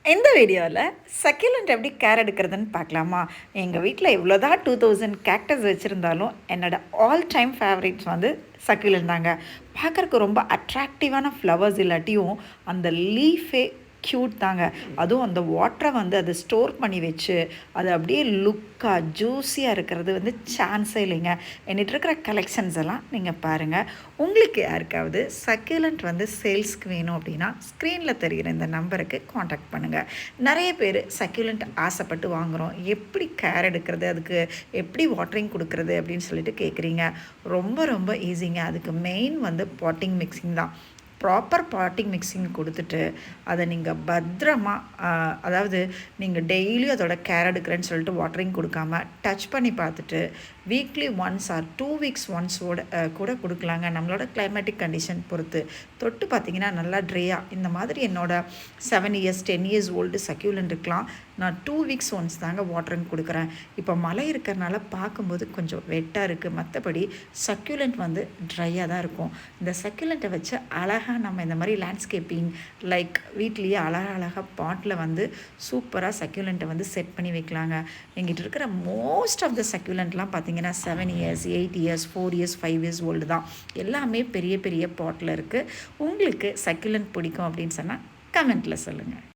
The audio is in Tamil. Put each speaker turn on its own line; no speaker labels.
இந்த வீடியோவில் சக்யூலண்ட் எப்படி கேர் எடுக்கிறதுன்னு பார்க்கலாமா? எங்கள் வீட்டில் எவ்வளோதான் 2000 கேக்டஸ் வச்சுருந்தாலும் என்னோடய ஆல் டைம் ஃபேவரேட்ஸ் வந்து சக்யூலண்ட் தாங்க. பார்க்குறக்கு ரொம்ப அட்ராக்டிவான ஃப்ளவர்ஸ் இல்லாட்டியும் அந்த லீஃபே க்யூட் தாங்க. அதுவும் அந்த வாட்டரை வந்து அதை ஸ்டோர் பண்ணி வச்சு அது அப்படியே லுக்காக ஜூஸியாக இருக்கிறது வந்து சான்ஸே இல்லைங்க. என்கிட்ட இருக்கிற கலெக்ஷன்ஸ் எல்லாம் நீங்கள் பாருங்கள். உங்களுக்கு யாருக்காவது சக்யூலண்ட் வந்து சேல்ஸ்க்கு வேணும் அப்படின்னா ஸ்க்ரீனில் தெரிகிற இந்த நம்பருக்கு காண்டாக்ட் பண்ணுங்கள். நிறைய பேர் சக்யூலண்ட் ஆசைப்பட்டு வாங்குகிறோம், எப்படி கேர் எடுக்கிறது, அதுக்கு எப்படி வாட்டரிங் கொடுக்குறது அப்படின்னு சொல்லிட்டு கேட்குறீங்க. ரொம்ப ரொம்ப ஈஸிங்க. அதுக்கு மெயின் வந்து பாட்டிங் மிக்சிங் தான். ப்ராப்பர் பாட்டிங் மிக்சிங் கொடுத்துட்டு அதை நீங்கள் பத்திரமா, அதாவது நீங்கள் டெய்லியும் அதோட கேர் எடுக்கிறேன்னு சொல்லிட்டு வாட்டரிங் கொடுக்காம டச் பண்ணி பார்த்துட்டு வீக்லி ஒன்ஸ் ஆர் 2 வீக்ஸ் ஒன்ஸோட கூட கொடுக்கலாங்க. நம்மளோட கிளைமேட்டிக் கண்டிஷன் பொறுத்து தொட்டு பார்த்திங்கன்னா நல்லா ட்ரையாக இந்த மாதிரி என்னோடய 7 இயர்ஸ் 10 இயர்ஸ் ஓல்டு சக்யூலண்ட் இருக்கலாம். நான் 2 வீக்ஸ் ஒன்ஸ் தாங்க வாட்டரிங் கொடுக்குறேன். இப்போ மழை இருக்கிறனால பார்க்கும்போது கொஞ்சம் வெட்டாக இருக்குது, மற்றபடி சக்யூலண்ட் வந்து ட்ரையாக தான் இருக்கும். இந்த சக்யூலண்ட்டை வச்சு அழகாக நம்ம இந்த மாதிரி லேண்ட்ஸ்கேப்பிங் லைக் வீட்லேயே அழகாக பாட்டில் வந்து சூப்பராக சக்யூலண்ட்டை வந்து செட் பண்ணி வைக்கலாங்க. எங்கிட்ட இருக்கிற மோஸ்ட் ஆஃப் த சக்யூலண்ட்லாம் பார்த்திங்கன்னா 7 years 8 years 4 years 5 years old தான். எல்லாமே பெரிய பெரிய பாட்டில் இருக்குது. உங்களுக்கு சக்யூலண்ட் பிடிக்கும் அப்படின்னு சொன்னால் கமெண்ட்டில் சொல்லுங்கள்.